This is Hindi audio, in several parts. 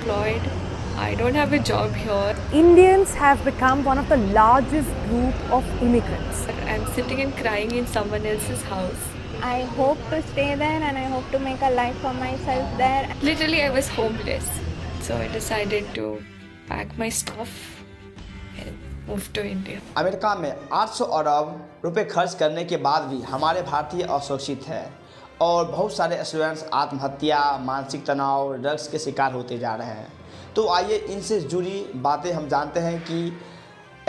unemployed. I don't have a job here. Indians have become one of the largest group of immigrants. I'm sitting and crying in someone else's house. I hope to stay there and I hope to make a life for myself there. Literally, I was homeless. So I decided to pack my stuff and move to India. America में 800 अरब रुपए खर्च करने के बाद भी हमारे भारतीय अशोषित है और बहुत सारे स्टूडेंट्स आत्महत्या, मानसिक तनाव, ड्रग्स के शिकार होते जा रहे हैं। तो आइए इनसे जुड़ी बातें हम जानते हैं कि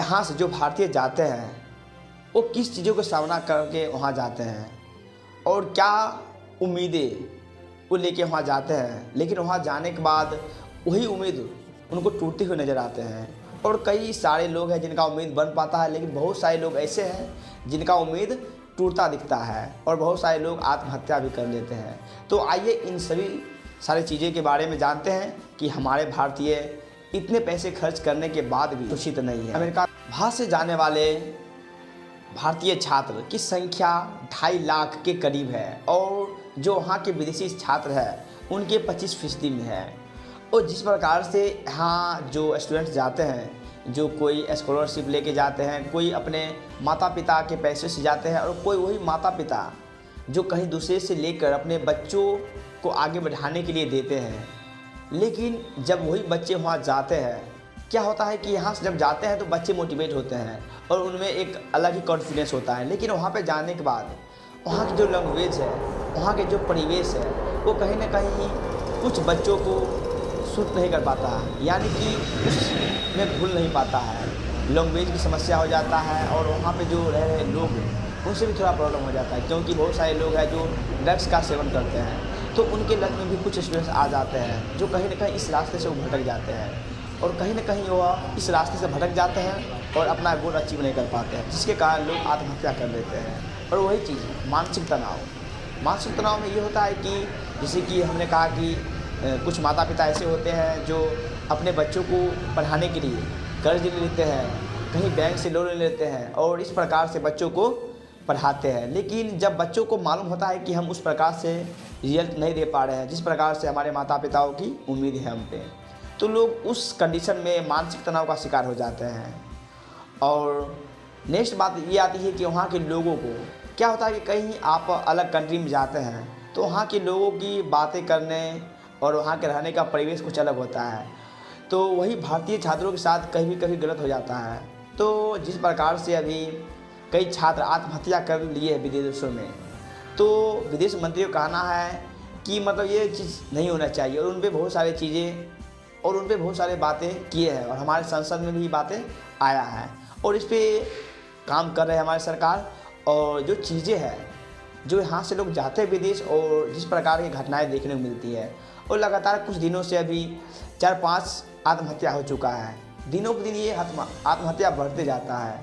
यहाँ से जो भारतीय जाते हैं वो किस चीज़ों का सामना करके वहाँ जाते हैं और क्या उम्मीदें वो लेके वहाँ जाते हैं, लेकिन वहाँ जाने के बाद वही उम्मीद उनको टूटते हुए नज़र आते हैं। और कई सारे लोग हैं जिनका उम्मीद बन पाता है, लेकिन बहुत सारे लोग ऐसे हैं जिनका उम्मीद टूटता दिखता है और बहुत सारे लोग आत्महत्या भी कर लेते हैं। तो आइए इन सभी सारी चीज़ें के बारे में जानते हैं कि हमारे भारतीय इतने पैसे खर्च करने के बाद भी सुरक्षित नहीं है। अमेरिका बाहर से जाने वाले भारतीय छात्र की संख्या 2.5 लाख के करीब है और जो वहाँ के विदेशी छात्र हैं उनके 25% में है। और जिस प्रकार से यहाँ जो स्टूडेंट्स जाते हैं, जो कोई स्कॉलरशिप लेके जाते हैं, कोई अपने माता पिता के पैसे से जाते हैं और कोई वही माता पिता जो कहीं दूसरे से लेकर अपने बच्चों को आगे बढ़ाने के लिए देते हैं। लेकिन जब वही बच्चे वहाँ जाते हैं, क्या होता है कि यहाँ से जब जाते हैं तो बच्चे मोटिवेट होते हैं और उनमें एक अलग ही कॉन्फिडेंस होता है। लेकिन वहाँ पे जाने के बाद वहाँ की जो लैंग्वेज है, वहाँ के जो परिवेश है, वो कहीं ना कहीं कुछ बच्चों को सूट नहीं कर पाता है, यानी कि उसमें घुल नहीं पाता है। लैंग्वेज की समस्या हो जाता है और वहाँ पे जो रह रहे लोग उनसे भी थोड़ा प्रॉब्लम हो जाता है, क्योंकि बहुत सारे लोग हैं जो ड्रग्स का सेवन करते हैं। तो उनके लत में भी कुछ स्टूडेंट्स आ जाते हैं जो कहीं ना कहीं इस रास्ते से वो भटक जाते हैं और कहीं ना कहीं वो इस रास्ते से भटक जाते हैं और अपना गोल अचीव नहीं कर पाते हैं, जिसके कारण लोग आत्महत्या कर लेते हैं। और वही चीज़ मानसिक तनाव में ये होता है कि जैसे कि हमने कहा कि कुछ माता पिता ऐसे होते हैं जो अपने बच्चों को पढ़ाने के लिए कर्ज ले लेते हैं, कहीं बैंक से लोन ले लेते हैं और इस प्रकार से बच्चों को पढ़ाते हैं। लेकिन जब बच्चों को मालूम होता है कि हम उस प्रकार से रिजल्ट नहीं दे पा रहे हैं जिस प्रकार से हमारे माता पिताओं की उम्मीद है हम पे, तो लोग उस कंडीशन में मानसिक तनाव का शिकार हो जाते हैं। और नेक्स्ट बात ये आती है कि वहाँ के लोगों को क्या होता है कि कहीं आप अलग कंट्री में जाते हैं तो वहाँ के लोगों की बातें करने और वहाँ के रहने का परिवेश कुछ अलग होता है। तो वही भारतीय छात्रों के साथ कभी कभी गलत हो जाता है। तो जिस प्रकार से अभी कई छात्र आत्महत्या कर लिए हैं विदेशों में, तो विदेश मंत्री का कहना है कि मतलब ये चीज़ नहीं होना चाहिए और उन पे बहुत सारी चीज़ें और उन पे बहुत सारी बातें किए हैं और हमारे संसद में भी बातें आया है और इस पर काम कर रहे हैं हमारी सरकार। और जो चीज़ें हैं जो यहाँ से लोग जाते हैं विदेश और जिस प्रकार की घटनाएं देखने को मिलती है और लगातार कुछ दिनों से अभी 4-5 आत्महत्या हो चुका है। दिनों पर दिन ये आत्महत्या बढ़ते जाता है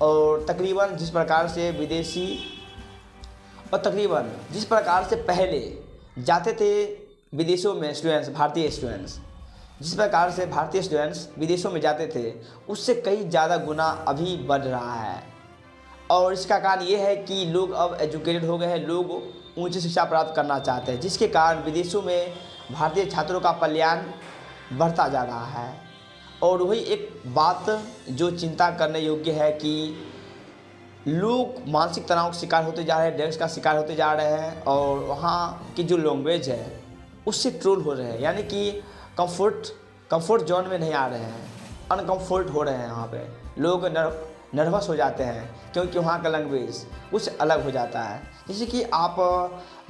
और तकरीबन जिस प्रकार से विदेशी और तकरीबन जिस प्रकार से पहले जाते थे विदेशों में स्टूडेंट्स, भारतीय स्टूडेंट्स, जिस प्रकार से भारतीय स्टूडेंट्स विदेशों में जाते थे उससे कई ज़्यादा गुना अभी बढ़ रहा है। और इसका कारण ये है कि लोग अब एजुकेटेड हो गए हैं, लोग ऊंची शिक्षा प्राप्त करना चाहते हैं, जिसके कारण विदेशों में भारतीय छात्रों का पलायन बढ़ता जा रहा है। और वही एक बात जो चिंता करने योग्य है कि लोग मानसिक तनाव का शिकार होते जा रहे हैं, ड्रग्स का शिकार होते जा रहे हैं और वहाँ की जो लैंग्वेज है उससे ट्रोल हो रहे हैं, यानी कि कंफर्ट जोन में नहीं आ रहे हैं, अनकम्फर्ट हो रहे हैं। वहाँ पे लोग नर्वस हो जाते हैं क्योंकि वहाँ का लैंग्वेज कुछ अलग हो जाता है। जैसे कि आप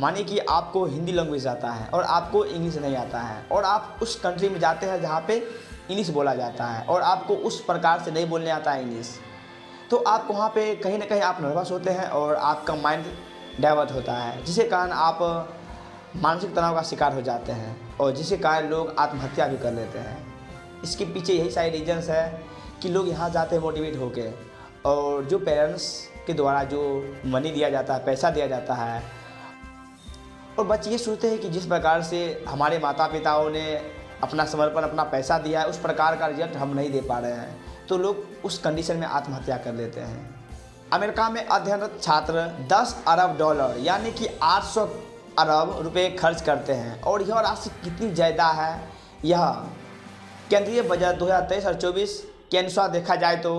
मानिए कि आपको हिंदी लैंग्वेज आता है और आपको इंग्लिश नहीं आता है और आप उस कंट्री में जाते हैं जहाँ पे इंग्लिश बोला जाता है और आपको उस प्रकार से नहीं बोलने आता है इंग्लिश, तो आप वहाँ पे कहीं ना कहीं आप नर्वस होते हैं और आपका माइंड डाइवर्ट होता है, जिसके कारण आप मानसिक तनाव का शिकार हो जाते हैं और जिसके कारण लोग आत्महत्या भी कर लेते हैं। इसके पीछे यही सारे रीजन्स है कि लोग यहाँ जाते हैं मोटिवेट होके और जो पेरेंट्स के द्वारा जो मनी दिया जाता है, पैसा दिया जाता है, और बच्चे ये सोचते हैं कि जिस प्रकार से हमारे माता पिताओं ने अपना समर्पण, अपना पैसा दिया है, उस प्रकार का रिजल्ट हम नहीं दे पा रहे हैं, तो लोग उस कंडीशन में आत्महत्या कर लेते हैं। अमेरिका में अध्ययनरत छात्र 10 अरब डॉलर यानी कि 800 अरब रुपए खर्च करते हैं और यह राशि कितनी ज़्यादा है यह केंद्रीय बजट 2023 और 24 के अनुसार देखा जाए तो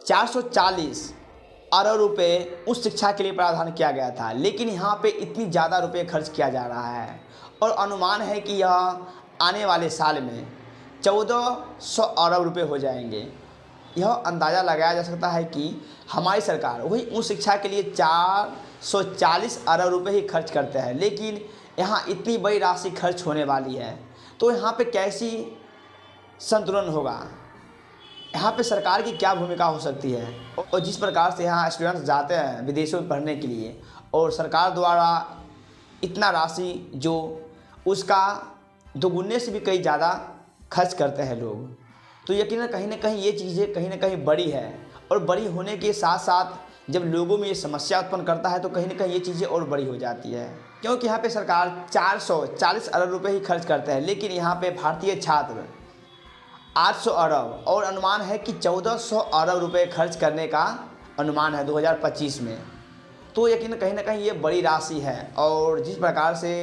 440 अरब रुपए उच्च शिक्षा के लिए प्रावधान किया गया था, लेकिन यहाँ पे इतनी ज़्यादा रुपए खर्च किया जा रहा है और अनुमान है कि यह आने वाले साल में 1400 अरब रुपए हो जाएंगे। यह अंदाज़ा लगाया जा सकता है कि हमारी सरकार वही उच्च शिक्षा के लिए 440 अरब रुपए ही खर्च करते हैं, लेकिन यहाँ इतनी बड़ी राशि खर्च होने वाली है, तो यहाँ पे कैसी संतुलन होगा, यहाँ पे सरकार की क्या भूमिका हो सकती है। और जिस प्रकार से यहाँ स्टूडेंट्स जाते हैं विदेशों में पढ़ने के लिए और सरकार द्वारा इतना राशि जो उसका दोगुने से भी कई ज़्यादा खर्च करते हैं लोग, तो यकीनन कहीं ना कहीं ये चीज़ें कहीं ना कहीं बड़ी है। और बड़ी होने के साथ साथ जब लोगों में ये समस्या उत्पन्न करता है तो कहीं ना कहीं ये चीज़ें और बड़ी हो जाती है, क्योंकि यहाँ पे सरकार 440 अरब रुपए ही खर्च करते हैं, लेकिन यहाँ पे भारतीय छात्र 800 अरब और अनुमान है कि 1400 अरब रुपए खर्च करने का अनुमान है 2025 में। तो यकीन कहीं ना कहीं ये बड़ी राशि है। और जिस प्रकार से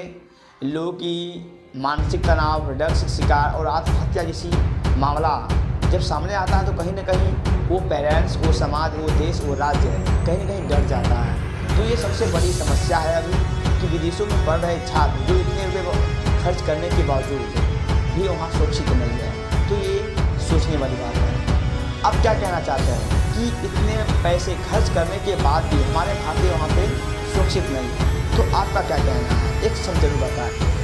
लोगों की मानसिक तनाव, ड्रग्स का शिकार और आत्महत्या जैसी मामला जब सामने आता है तो कहीं ना कहीं वो पेरेंट्स, वो समाज, वो देश, वो राज्य कहीं ना कहीं डर जाता है। तो ये सबसे बड़ी समस्या है अभी कि विदेशों में पढ़ रहे छात्र जो इतने रुपये खर्च करने के बावजूद भी वहाँ सुरक्षित नहीं है। तो ये सोचने वाली बात है। अब क्या कहना चाहते हैं कि इतने पैसे खर्च करने के बाद भी हमारे भारतीय वहाँ पे सुरक्षित नहीं है, तो आपका क्या कहना है, एक सब जरूर बताएं।